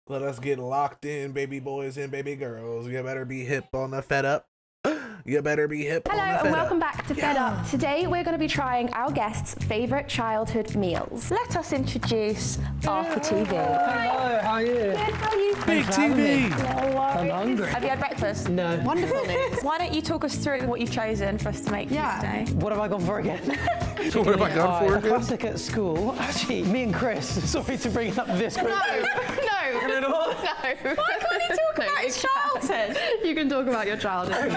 Let us get locked in, baby boys and baby girls. You better be hip on the fed up. You better be hip Hello on the fed and welcome up. back to Fed Up. Today we're going to be trying our guests' favourite childhood meals. Let us introduce ArthurTV. Hello, how are you? Good, how are you? Big TV. I'm hungry. Have you had breakfast? No. Wonderful news. Why don't you talk us through what you've chosen for us to make for you today? What have I gone for again? So what have I gone for A again? classic at school. Actually, me and Chris, sorry to bring up this group. No. Why can't he talk about his childhood? You can talk about your childhood.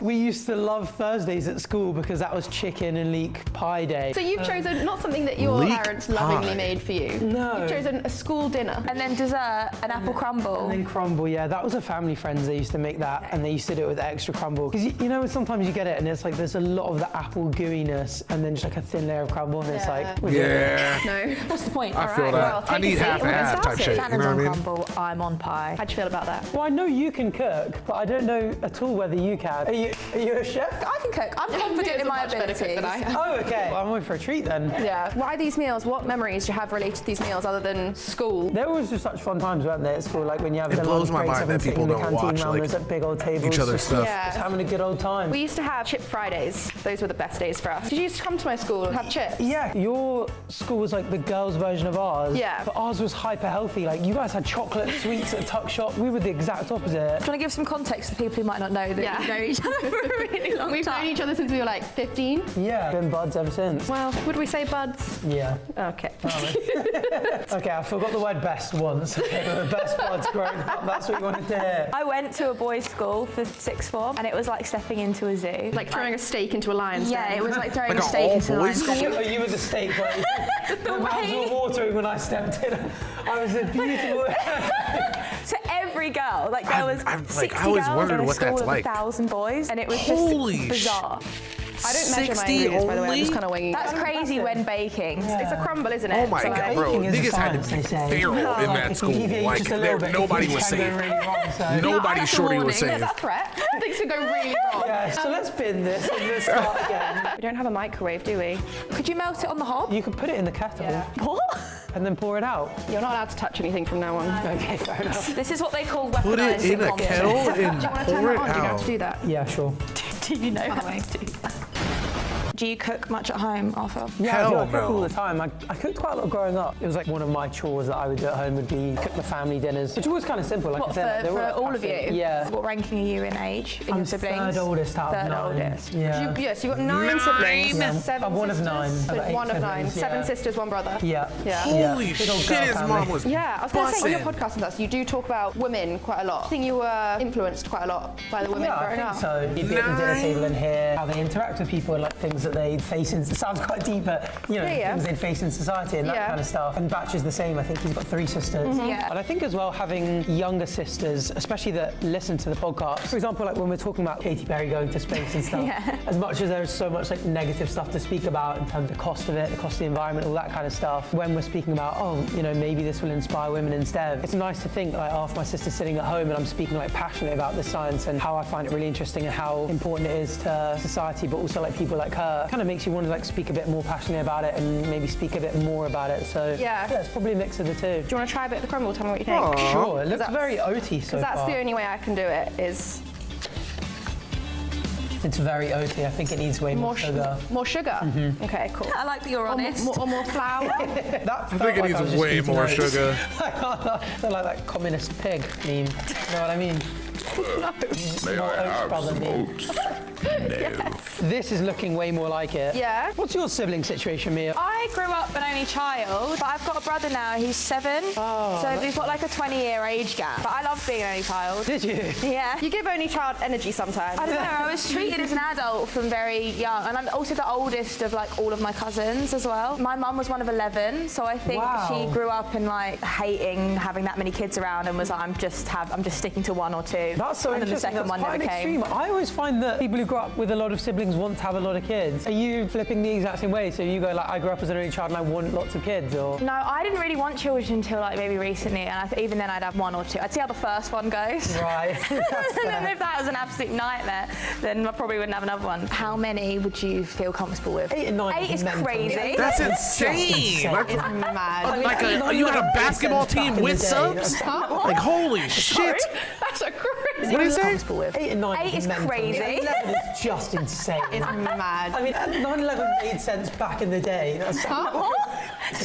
We used to love Thursdays at school because that was chicken and leek pie day. So you've chosen not something that your Leek parents pie. lovingly made for you. No. You've chosen a school dinner. And then dessert, an apple crumble. And then crumble, yeah, that was a family friends. They used to make that, and they used to do it with extra crumble. Because you know, sometimes you get it, and it's like there's a lot of the apple gooiness, and then just like a thin layer of crumble, and it's like, Yeah. No. What's the point? I feel Alright, that. well, I take a need seat half and and we'll half get type shit. started. You know what I mean? crumble, I'm on pie. How'd you feel about that? well, I know you can cook, but I don't know at all whether you can. Are you a chef? I can cook. I'm confident in my abilities. Oh, okay. Well, I'm in for a treat then. Yeah. Why these meals? What memories do you have related to these meals other than school? There was just such fun times, weren't there, at school? Like when you have It the blows lunch my breaks, mind that everyone sitting people in the don't canteen watch, round like, those at big old tables. each other's just, stuff. Just having a good old time. We used to have Chip Fridays. Those were the best days for us. Did you used to come to my school and have chips? Yeah, your school was like the girls' version of ours. Yeah. But ours was hyper healthy. Like you guys had chocolate sweets at a tuck shop. We were the exact opposite. Do you want to give some context to people who might not know that Yeah. you know each other for a really long We've time? known each other since we were like 15. Yeah. Been buds ever since. Well, would we say buds? Yeah. Okay. Okay, I forgot the word best once. Okay, but the best buds growing up. That's what you wanted to hear. I went to a boys' school for sixth form, and it was like stepping into a zoo. Like throwing a steak into a lion's Yeah, den. it was like throwing Like a an steak into a all-boys lion's den. Oh, you were the steak, right? My mouths were watering when I stepped in. I was a beautiful. To every girl, like there was I'm like, 60 I always girls wondered in a what school that's of like. 1,000 boys, and it was Holy just bizarre. I don't measure my 60 ingredients, by the way. I'm just only? kind of winging That's it. crazy when baking. It's a crumble, isn't it? Oh my So, god, like, bro! Baking is a Niggas had science, to be they say. feral in Like, that if you school. deviate Like just a little bit, nobody things was can go safe. really wrong, so. Nobody that's a shorty was warning. safe. Is that a threat? Things could go really wrong. Yeah, so let's bin this and let's start again. We don't have a microwave, do we? Could you melt it on the hob? You could put it in the kettle What? and then pour it out. You're not allowed to touch anything from now on. Okay, fair enough. This is what they call weaponized Put it in a sitcom. kettle and Do you want to turn pour that it on? Do you know how out. to do that? Yeah, sure. Do you know how to do that? Do you cook much at home, Arthur? Yeah, Hell I cook all no. the time. I cooked quite a lot growing up. It was like one of my chores that I would do at home would be cook the family dinners, which was kind of simple. Like I What, said, they were for like all of passive. you? Yeah. What ranking are you in age in I'm your siblings? third oldest out of Third nine. oldest. Yeah. Yes, you've got 9 siblings. Yeah. Seven I'm one of sisters. 9. So I've got 8 one of 9. siblings, 7 yeah. sisters, 1 brother. Yeah. Yeah. Holy Big old shit! girl His family. mom was. Yeah, I was going to say, on your Bussin'. podcast and stuff, you do talk about women quite a lot. I think you were influenced quite a lot by the women Yeah, I growing think up. so. You'd be at the dinner table and hear how they interact with people and like things that they face in. It sounds quite deep, but you know, Yeah. things they'd face in society and that Yeah. kind of stuff. And Batch is the same. I think he's got 3 sisters. Yeah. And I think as well having younger sisters, especially that listen to the podcast. For example, like when we're talking about Katy Perry going to space and stuff. Yeah. As much as there's so much like negative stuff to speak about in terms of the cost of it, the cost of the environment, all that kind of stuff. When we're speaking about, oh, you know, maybe this will inspire women instead. It's nice to think like after my sister's sitting at home and I'm speaking like passionately about this science and how I find it really interesting and how important it is to society, but also like people like her. Kind of makes you want to like speak a bit more passionately about it and maybe speak a bit more about it. So Yeah. it's probably a mix of the two. Do you want to try a bit of the crumble? Tell me what you think. Aw. Sure, it looks that's- very oaty so Because that's far. the only way I can do it is It's very oaty. I think it needs way more sugar. More sugar? Mm-hmm. Okay, cool. I like that you're honest. Or more flour? That I think it needs way more sugar. I feel like that communist pig meme. You know what I mean? May More I oats have rather some than- oats? No. This is looking way more like it. Yeah. What's your sibling situation, Mia? I grew up an only child, but I've got a brother now who's 7. Oh, So we've got like a 20-year age gap. But I love being an only child. Did you? Yeah. You give only child energy sometimes. I don't know, I was treated as an adult from very young, and I'm also the oldest of like all of my cousins as well. My mum was one of 11, so I think Wow. she grew up in like hating having that many kids around and was like, I'm just sticking to 1 or 2. That's so and then the interesting. second That's one quite never an came. extreme. I always find that people who grow up with a lot of siblings want to have a lot of kids. Are you flipping the exact same way? So you go like, I grew up as was an only child and I want lots of kids, or? No, I didn't really want children until like maybe recently, and even then I'd have one or two. I'd see how the first one goes. Right. And then if that was an absolute nightmare, then I probably wouldn't have another one. How many would you feel comfortable with? 8 and 9. 8 is mental. crazy. That's insane. It's mad. Like you had a basketball team with subs? Like holy shit. That's a crazy. What do you say? Comfortable with? 8 and 9 8 is mental. crazy. 11 is just insane. It's mad. I mean, 9/11 made sense back in the day. That's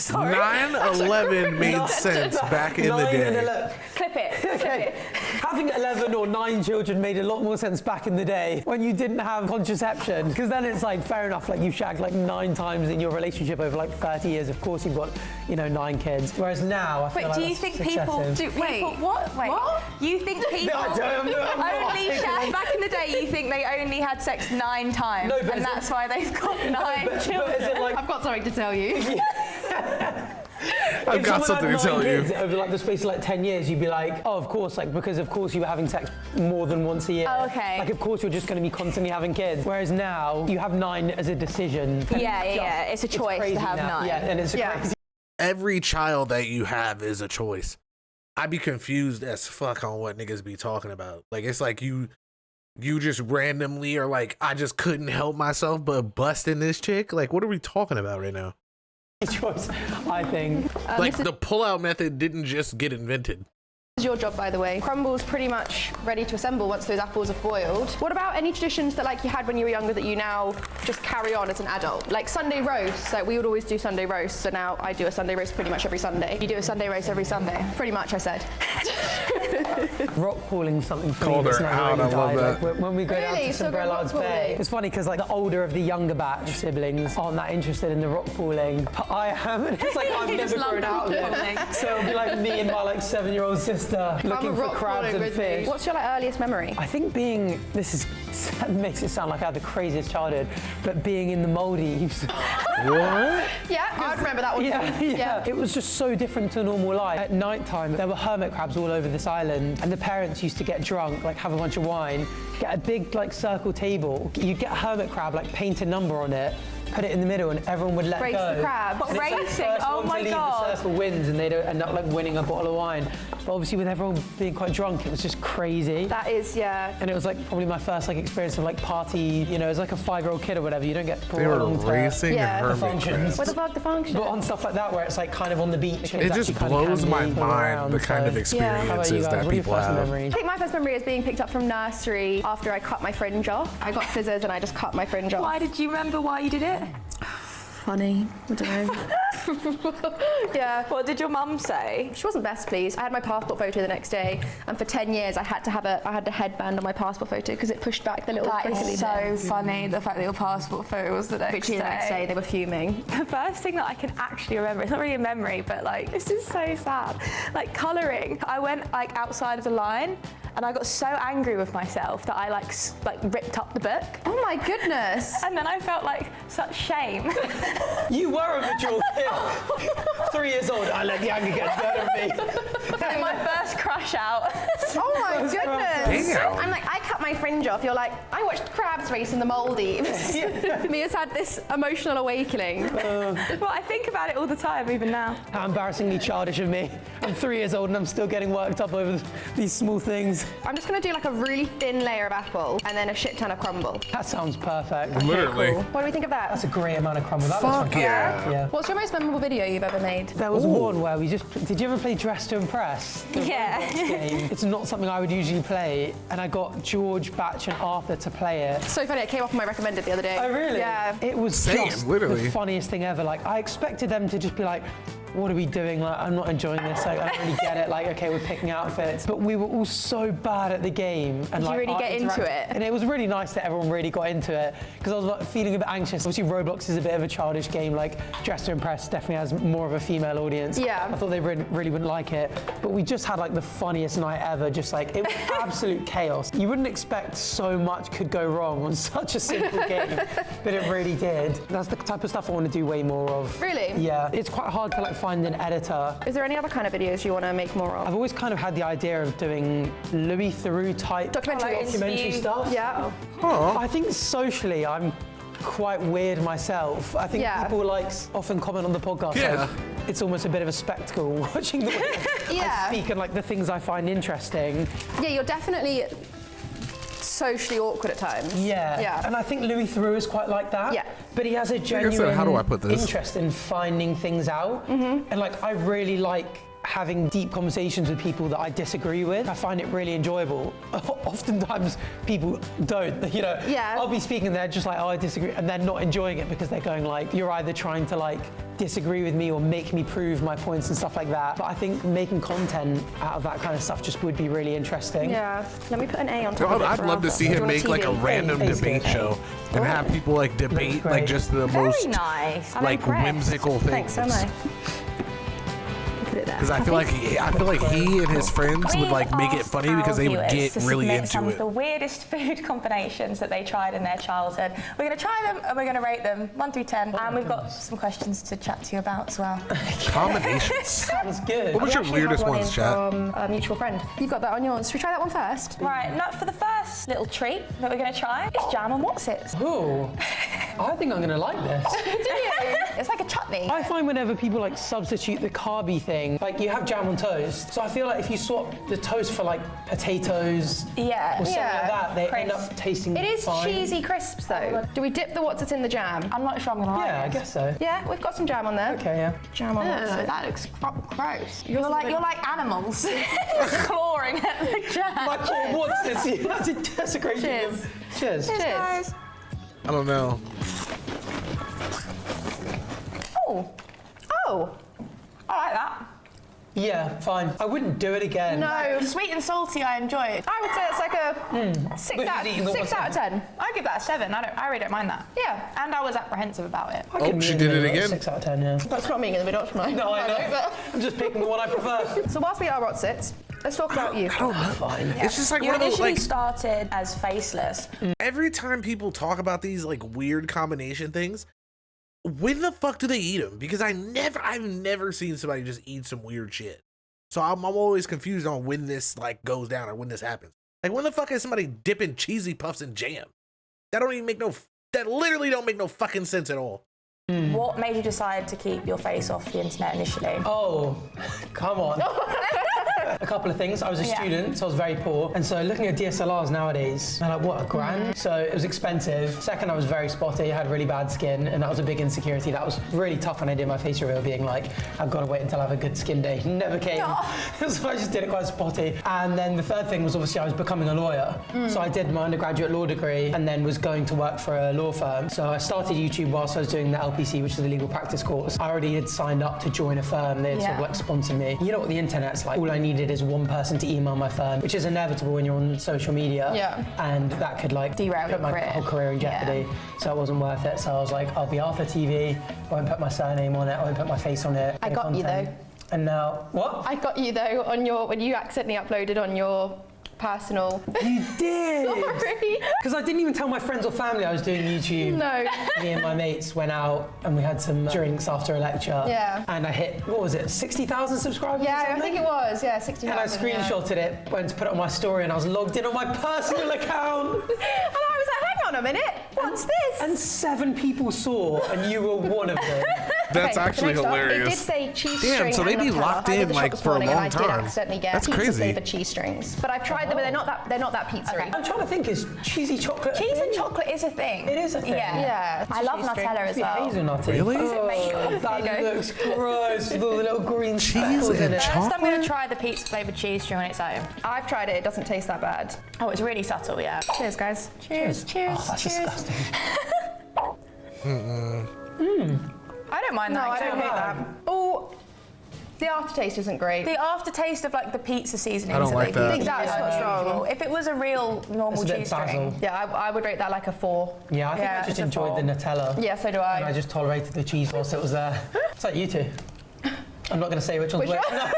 Sorry. 9/11 made sense back in the 9 and day. 11. Clip it. Okay. Having 11 or 9 children made a lot more sense back in the day when you didn't have contraception, because then it's like fair enough, like you've shagged like 9 times in your relationship over like 30 years. Of course you've got 9 kids. Whereas now I feel Wait, like do you that's think excessive. what? Wait, What? You think people I'm not only articulating. back in the day? You think they only had sex 9 times, No, but and is that's why they've got 9 children? But is it like I've got something to tell you. I've if got someone had something to 9 tell you. kids over like the space of like 10 years, you'd be like, oh, of course, like because of course you were having sex more than once a year. Oh, okay. Like of course you're just going to be constantly having kids. Whereas now you have 9 as a decision. Yeah. It's a choice crazy to have now. 9. Yeah, and it's Yeah. crazy. Every child that you have is a choice. I'd be confused as fuck on what niggas be talking about. Like it's like you just randomly are like, I just couldn't help myself but busting this chick. Like what are we talking about right now? Choice, I think. Like the pull-out method didn't just get invented. This is your job, by the way. Crumble's pretty much ready to assemble once those apples have boiled. What about any traditions that like you had when you were younger that you now just carry on as an adult? Like Sunday roasts, like we would always do Sunday roasts, so now I do a Sunday roast pretty much every Sunday. You do a Sunday roast every Sunday. Pretty much, I said. Rock pooling something for me Called that's her never out, really I love died. that. Like, when we go down Really? to So go Sombrella's rock Bay, pooling? it's funny because like the older of the younger batch siblings aren't that interested in the rock pooling, but I am. And it's like I've never love grown out of rock it. pooling. So it'll be like me and my like 7-year-old sister looking for crabs and fish. What's your like earliest memory? I think makes it sound like I had the craziest childhood, but being in the Maldives. What? Yeah, I remember that one. Yeah. It was just so different to normal life. At night time, there were hermit crabs all over this island, and the parents used to get drunk, like have a bunch of wine, get a big like circle table. You'd get a hermit crab, like paint a number on it, put it in the middle, and everyone would let Race go. the crab. But And it's like racing? first Oh one to my leave God. The circle wins, and they'd end up like winning a bottle of wine. But obviously, with everyone being quite drunk, it was just crazy. That is, yeah. And it was like probably my first like experience of like party, as like a 5-year-old kid or whatever. You don't get They brought were along to racing Yeah. and the hermit functions. crabs. What the fuck the function? But on stuff like that where it's like kind of on the beach. It just blows my mind the kind of How about you experiences guys? that What are your people first have. memories? I think my first memory is being picked up from nursery after I cut my fringe off. I got scissors and I just cut my fringe off. Why did you remember why you did it? Funny. I don't know. Yeah. What did your mum say? She wasn't best pleased. I had my passport photo the next day, and for 10 years I had to have a headband on my passport photo because it pushed back the little That crinkly is bit. so funny, the fact that your passport photo was the next Literally the next day, they were fuming. The first thing that I can actually remember, it's not really a memory, but like, this is so sad. Like colouring, I went like outside of the line and I got so angry with myself that I like ripped up the book. Oh my goodness. And then I felt like such shame. You were a mature kid. 3 years old, I let the anger get the better of me. And my first crash out. Oh my goodness. Damn. I'm like, I cut my fringe off. You're like, I watched crabs race in the Maldives. Mia's had this emotional awakening. Well, I think about it all the time, even now. How embarrassingly childish of me. I'm 3 years old and I'm still getting worked up over these small things. I'm just gonna do like a really thin layer of apple and then a shit ton of crumble. That sounds perfect. Literally. What do we think of that? That's a great amount of crumble. That Fuck looks fantastic. yeah. What's your most memorable video you've ever made? There was one where did you ever play Dress to Impress? The Yeah. Roblox game. It's not something I would usually play, and I got George, Batch and Arthur to play it. So funny, it came off on my recommended the other day. Oh really? Yeah. It was Same, just literally. the funniest thing ever. Like I expected them to just be like, what are we doing? Like, I'm not enjoying this. Like, I don't really get it. Like, okay, we're picking outfits. But we were all so bad at the game. And Did you like, really our get into it? And it was really nice that everyone really got into it because I was like, feeling a bit anxious. Obviously, Roblox is a bit of a childish game. Like, Dress to Impress definitely has more of a female audience. Yeah. I thought they really wouldn't like it. But we just had like the funniest night ever. Just like, it was absolute chaos. You wouldn't expect so much could go wrong on such a simple game, but it really did. That's the type of stuff I want to do way more of. Really? Yeah. It's quite hard to like find an editor. Is there any other kind of videos you want to make more of? I've always kind of had the idea of doing Louis Theroux type Documentary documentary interview. stuff. Yeah. I think socially I'm quite weird myself. I think people like often comment on the podcast. Like, it's almost a bit of a spectacle watching the way I speak and like the things I find interesting. Yeah, you're definitely socially awkward at times. Yeah. And I think Louis Theroux is quite like that. Yeah. But he has a genuine interest in finding things out. And like, I really like having deep conversations with people that I disagree with. I find it really enjoyable. Oftentimes people don't, you know. I'll be speaking and they're just like, oh, I disagree. And they're not enjoying it because they're going like, you're either trying to like disagree with me or make me prove my points and stuff like that. But I think making content out of that kind of stuff just would be really interesting. Yeah. Let me put an A on top of it. I'd love to see him make like a random debate show and have people like debate like just the most like whimsical things. Thanks so much. Because I feel like he and his friends would like make it funny because they would get really into some it. Of the weirdest food combinations that they tried in their childhood. We're going to try them and we're going to rate them 1 through 10. And we've got some questions to chat to you about as well. Combinations. Sounds good. What was your weirdest ones, chat? From a mutual friend. You've got that on yours. Should we try that one first? Right, now for the first little treat that we're going to try, it's jam and what's-its. Ooh, I think I'm going to like this. Do you? It's like a chutney. I find whenever people like substitute the carby thing, like you have jam on toast. So I feel like if you swap the toast for like potatoes or something like that, they end up tasting It is fine. cheesy crisps though. Do we dip the what's-its in the jam? I'm not sure I'm going to like Yeah, I this. guess so. Yeah, we've got some jam on there. Okay, yeah. Jam on what's-its. That looks gross. You're like animals clawing at the jam. My poor what's-its, that's a desecration. Cheers. Cheers. Cheers. Guys. I don't know. Oh. I like that. Yeah, fine. I wouldn't do it again. No. Sweet and salty, I enjoy it. I would say it's like a 6 out of 10. I give that a 7. I really don't mind that. Yeah. And I was apprehensive about it. Oh, she did it again. 6 out of 10, yeah. That's not me in the middle, it's mine. No, I know. I'm just picking the one I prefer. So whilst we are what's-its, let's talk about you. I don't know. Fine. It's just like You one of those initially like started as faceless. every time people talk about these like weird combination things, when the fuck do they eat them? Because I've never seen somebody just eat some weird shit. So I'm always confused on when this like goes down or when this happens. Like when the fuck is somebody dipping cheesy puffs in jam? That literally don't make no fucking sense at all. What made you decide to keep your face off the internet initially? Oh, come on. A couple of things. I was a student, so I was very poor. And so looking at DSLRs nowadays, they're like, what, $1,000? So it was expensive. Second, I was very spotty, I had really bad skin, and that was a big insecurity. That was really tough when I did my face reveal, being like, I've got to wait until I have a good skin day. Never came. So I just did it quite spotty. And then the third thing was obviously I was becoming a lawyer. So I did my undergraduate law degree and then was going to work for a law firm. So I started YouTube whilst I was doing the LPC, which is the legal practice course. I already had signed up to join a firm. They had sort of like sponsored me. You know what the internet's like. All I needed is one person to email my firm, which is inevitable when you're on social media. And that could like derail put my whole career in jeopardy. So it wasn't worth it. So I was like, I'll be ArthurTV. I won't put my surname on it. I won't put my face on it. I got you though. And now, what? I got you though on your, when you accidentally uploaded on your personal. You did? Sorry. Because I didn't even tell my friends or family I was doing YouTube. No. Me and my mates went out and we had some drinks after a lecture. Yeah. And I hit, what was it, 60,000 subscribers? Yeah, I think it was. Yeah, 60,000. And I screenshotted it, went to put it on my story, and I was logged in on my personal account. And I was like, hang on a minute, what's this? And 7 people saw, and you were one of them. That's actually next up, hilarious. It did say cheese Damn, string so they and be Nutella. locked I did in the shop like this for a morning and long I did time. accidentally get That's pizza crazy. flavored cheese strings. But I've tried them, but they're not that pizzery. I'm trying to think, is cheesy chocolate a Cheese thing? and chocolate is a thing. It is a thing. Yeah. I love cheese string. Nutella as well. Hazelnutty. Really? Oh, that looks gross with all the little green Cheese speckles in and it. chocolate? First, I'm going to try the pizza flavoured cheese string on its own. I've tried it, it doesn't taste that bad. Oh, it's really subtle, yeah. Cheers, guys. Cheers, cheers, Oh, that's cheers. disgusting. I don't mind that. No, I don't hate that. Oh, the aftertaste isn't great. The aftertaste of like the pizza seasonings. I don't like that. I think that's not strong. If it was a real normal It's a bit cheese basil. string. Yeah, I would rate that like a 4. Yeah, I think I just it's a enjoyed the Nutella. Yeah, so do And I I. just tolerated the cheese whilst it was there. It's like you two. I'm not going to say which one's which. No.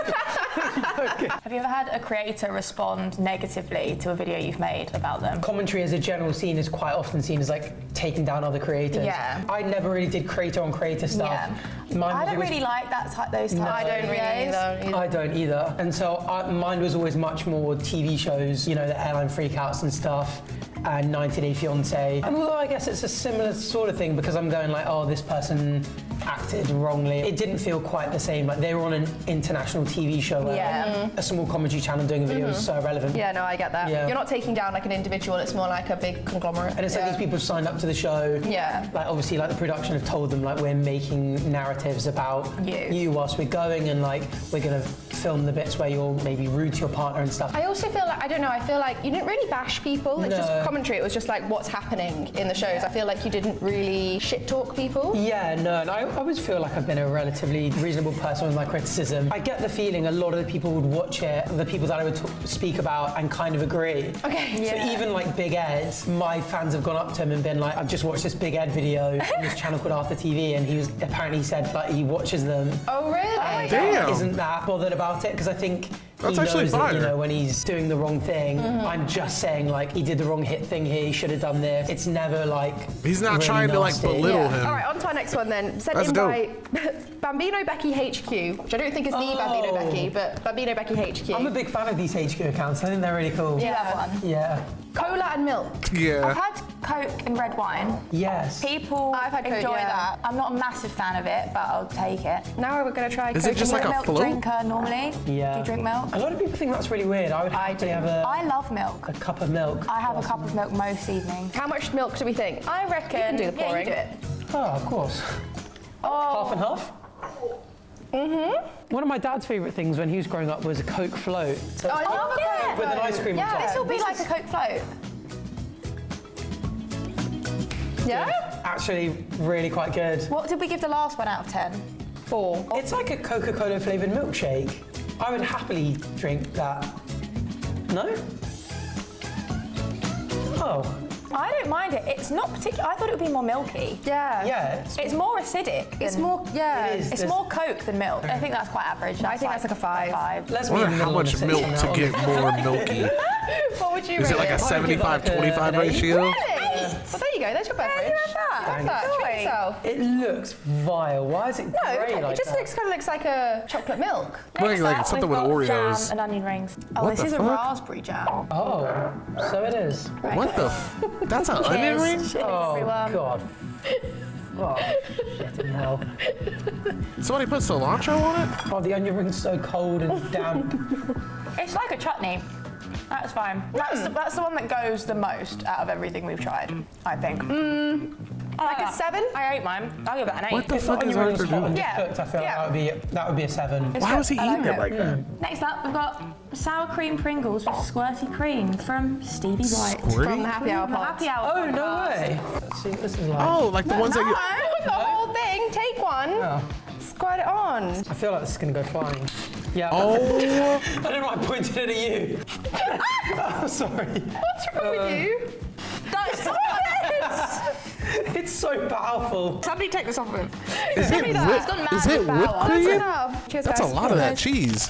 Have you ever had a creator respond negatively to a video you've made about them? Commentary as a general scene is quite often seen as like taking down other creators. Yeah. I never really did creator on creator stuff. Yeah. I don't really like that those types I don't really either. I don't either. And so mine was always much more TV shows, you know, the airline freakouts and stuff, and 90 Day Fiancé. And although I guess it's a similar sort of thing because I'm going like, oh, this person acted wrongly. It didn't feel quite the same. Like they were on an international TV show where a small commentary channel doing a video was so irrelevant. Yeah, no, I get that. Yeah. You're not taking down like an individual, it's more like a big conglomerate. And it's like these people signed up to the show. Yeah. Like obviously like the production have told them like we're making narratives about you whilst we're going, and like we're gonna film the bits where you're maybe rude to your partner and stuff. I also feel like, I don't know, I feel like you didn't really bash people. It's just commentary. It was just like what's happening in the shows. I feel like you didn't really shit talk people. Yeah, no, and I always feel like I've been a relatively reasonable person with my criticism. I get the feeling a lot of the people would watch it, the people that I would speak about, and kind of agree. Okay. So even like Big Ed, my fans have gone up to him and been like, I've just watched this Big Ed video on this channel called ArthurTV, and he was apparently said like he watches them. Oh really? Damn. Isn't that bothered about it, because I think That's he actually knows that, you fire. know, when he's doing the wrong thing. I'm just saying like he did the wrong thing here, he should have done this. It's never like He's not really trying to like nasty. belittle him. All right, on to our next one then. Sent That's in dope. by Bambino Becky HQ, which I don't think is the Bambino Becky, but Bambino Becky HQ. I'm a big fan of these HQ accounts. I think they're really cool. You have one? Yeah. Cola and milk. I've Yeah. had Coke and red wine. Yes. People I've had Coke, enjoy yeah. that. I'm not a massive fan of it, but I'll take it. Now we're going to try Is Coke it just and like milk. a Milk float? drinker normally. Yeah. Do you drink milk? A lot of people think that's really weird. I would happily have I love milk. a cup of milk. I have a cup of milk most evenings. How much milk do we think? I reckon. You can do the Yeah, pouring. you do it. Oh, of course. Oh. Half and half? One of my dad's favourite things when he was growing up was a Coke float. So I love a yeah. Coke with an ice cream on Yeah, top. this will be like a Coke float. Yeah? Actually, really quite good. What did we give the last one out of 10? 4. It's like a Coca-Cola flavoured milkshake. I would happily drink that. No? Oh. I don't mind it. It's not particular. I thought it would be more milky. Yeah. Yeah. It's more acidic. It's than- more, yeah. It is. It's There's- more Coke than milk. I think that's quite average. I think that's like a 5. Let's I meet wonder in the how middle on much the milk six to on get that more milky. What would you Is it like a rate 75-25 an eight. ratio? Really? Well, there you go. There's your beverage. you have that. Have that. Treat Enjoy. yourself. It looks vile. Why is it No, grey like it just that? kind of looks like a chocolate milk. Looking like Next something up, with we've got Oreos. Jam and onion rings. Oh, What this the is a fuck? raspberry jam. Oh, so it is. What the? That's an onion ring? Oh, everyone. God. Oh, shit in hell. Somebody put cilantro on it? Oh, the onion ring's so cold and damp. It's like a chutney. That's fine. That's the one that goes the most out of everything we've tried, I think. Like a 7? I ate mine. I'll give it an 8. What the If fuck the is onion ring was Arthur hot and doing? Yeah. cooked, I feel Yeah. like that would be a 7. It's Why good. was he I eating like it like that? Next up, we've got sour cream Pringles with squirty cream from Stevie White. From Squirty? Happy Hour Pod. Happy Hour. Oh, no podcast. way. Let's see what this is like. Oh, like the ones that you... No, the whole thing. Take one. Oh, Squirt it on. I feel like this is going to go flying. Yeah. Oh, I don't know why I pointed it at you. Oh, sorry. What's wrong with you? That's It's so powerful. Somebody take this off of him. is it that. whipped, It's gone mad is it with whipped power. That's cream? enough. Cheers, That's a guys. lot of that cheese.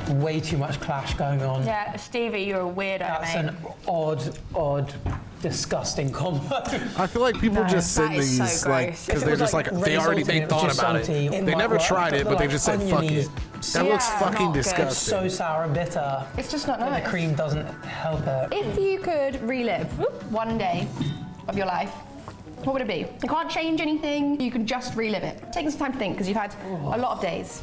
Way too much clash going on. Yeah, Stevie, you're a weirdo, That's mate. an odd, disgusting combo. I feel like people just send that is so these like gross. because If it they're was just like like they already ray they salted, it was thought just about salty, it. it They might never work, tried it, but they like just said fuck oniony, it. That looks Yeah, fucking not good. It's disgusting. so sour and bitter. It's just not And nice. the cream doesn't help it. If you could relive one day of your life, what would it be? You can't change anything, you can just relive it. Taking some time to think, because you've had a lot of days.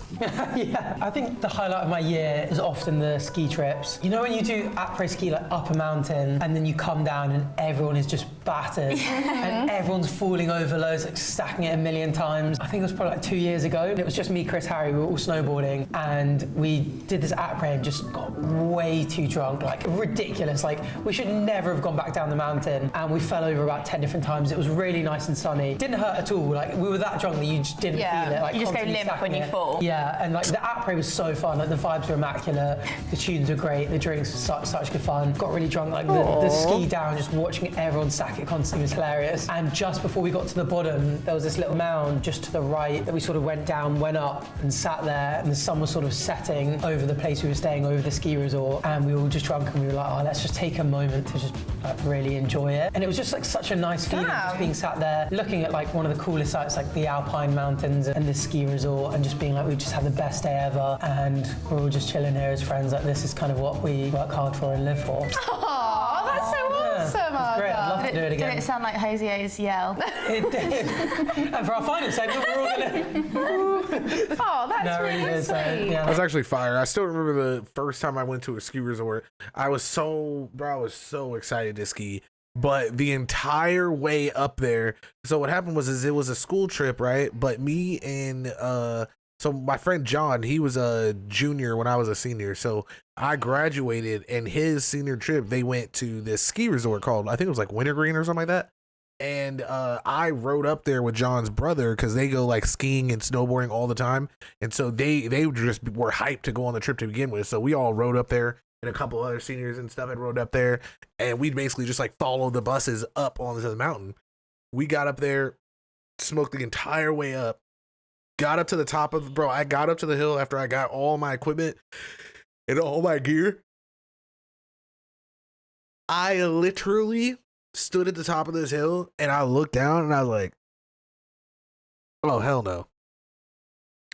Yeah, I think the highlight of my year is often the ski trips. You know when you do après ski like up a mountain and then you come down and everyone is just battered and everyone's falling over loads, like stacking it a million times. I think it was probably like 2 years ago. And it was just me, Chris, Harry, we were all snowboarding and we did this après and just got way too drunk, like ridiculous. Like we should never have gone back down the mountain and we fell over about 10 different times. It was really really nice and sunny. Didn't hurt at all. Like we were that drunk that you just didn't feel it. Like, you just go constantly limp when you stacking it. fall. Yeah, and like the après was so fun. Like the vibes were immaculate. The tunes were great. The drinks were such good fun. Got really drunk. Like the ski down, just watching everyone stack it constantly was hilarious. And just before we got to the bottom, there was this little mound just to the right that we sort of went down, went up, and sat there. And the sun was sort of setting over the place we were staying, over the ski resort. And we were all just drunk, and we were like, oh, let's just take a moment to just like really enjoy it. And it was just like such a nice feeling, just being sat there, looking at like one of the coolest sites, like the Alpine Mountains and the ski resort, and just being like, we just had the best day ever, and we're all just chilling here as friends. Like this is kind of what we work hard for and live for. Oh, that's so awesome, Arthur. Great, I'd love to do it again. Did it sound like Josie's yell? It did. And for our final segment, we're all gonna. Oh, that's really sweet. That was actually fire. I still remember the first time I went to a ski resort. I was so excited to ski. But the entire way up there, so what happened was it was a school trip, right? But me and so my friend John, he was a junior when I was a senior. So I graduated, and his senior trip, they went to this ski resort called, I think it was like Wintergreen or something like that. And I rode up there with John's brother because they go like skiing and snowboarding all the time. And so they just were hyped to go on the trip to begin with. So we all rode up there, and a couple other seniors and stuff had rode up there. And we basically just like followed the buses up on the mountain. We got up there, smoked the entire way up, got up to the top of, I got up to the hill after I got all my equipment and all my gear. I literally stood at the top of this hill, and I looked down, and I was like, oh, hell no.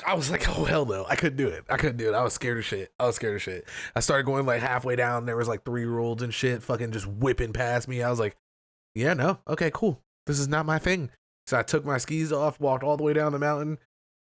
I was like, oh, hell no. I couldn't do it. I was scared of shit. I started going like halfway down. There was like 3-year-olds and shit fucking just whipping past me. I was like, yeah, no. Okay, cool. This is not my thing. So I took my skis off, walked all the way down the mountain,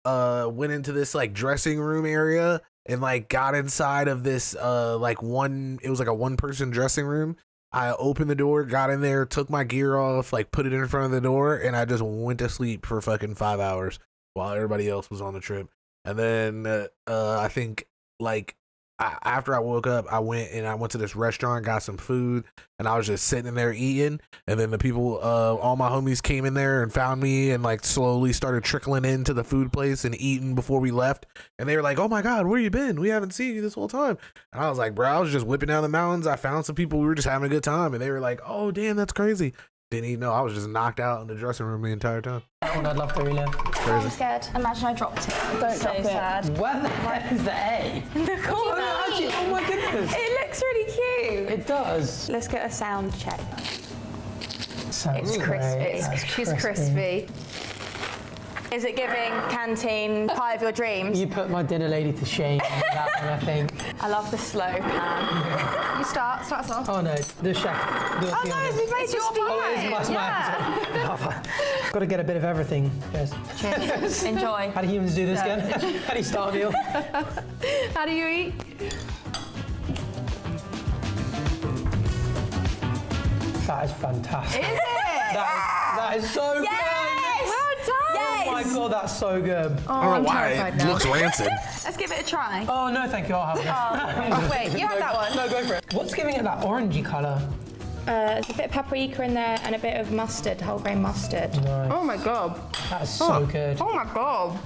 went into this like dressing room area, and like got inside of this it was like a 1-person dressing room. I opened the door, got in there, took my gear off, like put it in front of the door, and I just went to sleep for fucking 5 hours while everybody else was on the trip. And then I think like after I woke up, I went to this restaurant, got some food, and I was just sitting there eating. And then the people, all my homies came in there and found me, and like slowly started trickling into the food place and eating before we left. And they were like, "Oh my God, where you been? We haven't seen you this whole time." And I was like, "Bro, I was just whipping down the mountains. I found some people. We were just having a good time." And they were like, "Oh damn, that's crazy." Didn't even know I was just knocked out in the dressing room the entire time. That one I'd love to relive. I'm scared. Imagine I dropped it. Don't drop it. Sad. Where the heck is the A? The corner. Oh my goodness. It looks really cute. It does. Let's get a sound check. Sounds It's crispy. great. She's crispy. Is it giving canteen pie of your dreams? You put my dinner lady to shame with that one, I think. I love the slow pan. You start us off. Oh no, the chef. Oh no, we made your pie. Got to get a bit of everything. Yes. Cheers. Enjoy. How do humans do this again? How do you start a meal? How do you eat? That is fantastic. Is it? That is so Yes! good. Well done. Yes! Oh my God, that's so good. I don't know why it looks rancid. Let's give it a try. Oh no, thank you. I'll have it. Wait, you had that one. No, go for it. What's giving it that orangey colour? There's a bit of paprika in there and a bit of mustard, whole grain mustard. Nice. Oh my God. That is so good. Oh my God.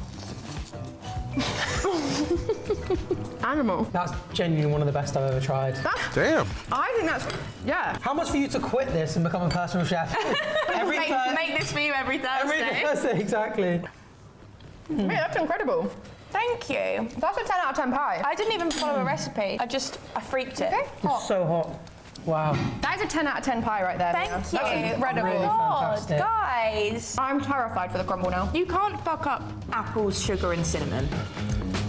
Animal. That's genuinely one of the best I've ever tried. Damn. I think that's, yeah. How much for you to quit this and become a personal chef? Make this for you every Thursday. Every Thursday, exactly. Yeah, that's incredible. Thank you. That's a 10 out of 10 pie. I didn't even follow a recipe. I freaked it. Okay. It's so hot. Wow. That is a 10 out of 10 pie right there. Thank Mia. you. That's incredible. Really fantastic. Guys. I'm terrified for the crumble now. You can't fuck up apples, sugar and cinnamon.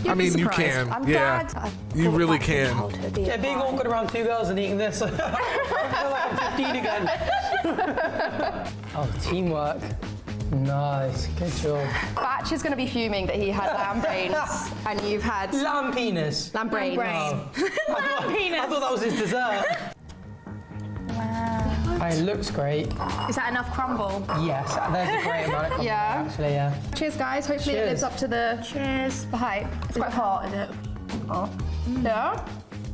I mean, you can. I'm yeah. glad You really can. Yeah, being awkward around two girls and eating this. I feel like I'm 15 again. Oh, teamwork. Nice, good job. Batch is going to be fuming that he had lamb brains and you've had Lamb penis. lamb brains. Oh. I thought that was his dessert. Wow. It looks great. Is that enough crumble? Yes, there's a great amount of crumble Yeah. there, actually, yeah. Cheers, guys. Hopefully it Cheers. lives up to the hype. It's quite hot, is it? Oh. Yeah?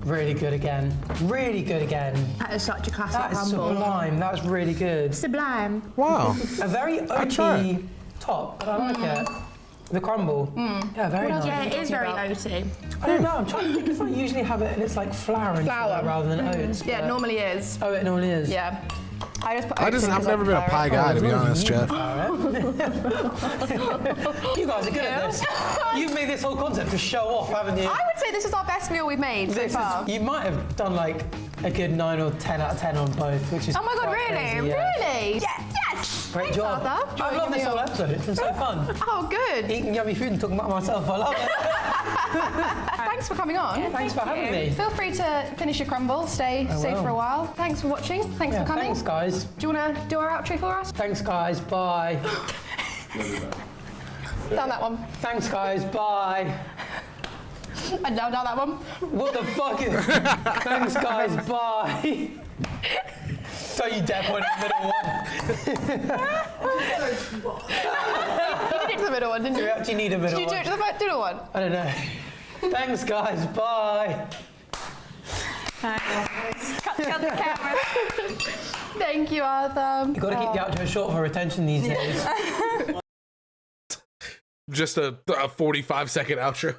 Really good again. Really good again. That is such a classic That is crumble. sublime. That was really good. Sublime. Wow. A very oaty top, but I like it. The crumble. Yeah, very nice. Yeah, it is very oaty. I don't know, I'm trying to think if I usually have it and it's like flour and sugar rather than oats. Yeah, it but- normally is. Oh, it normally is. Yeah. I just put oats in I've 'cause never been a prefer pie it. guy, to be honest, You Jeff. You guys are good at this. You've made this whole concept to show off, haven't you? I would say this is our best meal we've made so This is- far. you might have done like a good 9 or 10 out of 10 on both, which is Oh my god, quite really? crazy, yeah. Really? Yes, yes. Great Thanks, job. Arthur. I love this whole episode. It's been so fun. Oh, good. Eating yummy food and talking about myself. I love it. Thanks for coming on. Thanks for having me. Feel free to finish your crumble, stay will. for a while. Thanks for watching. Thanks Yeah, for coming. thanks, guys. Do you want to do our outro for us? Thanks, guys. Bye. Down that one. Thanks, guys. Bye. And down that one. What the fuck is... Thanks, guys. Bye. So you deaf one in the middle one. You did it to the middle one, didn't Do you? we actually need a middle Did you do one? it to the middle one? I don't know. Thanks, guys. Bye. Cut the camera. Thank you, Arthur. You've got to keep the outro short for retention these days. Just a 45-second outro.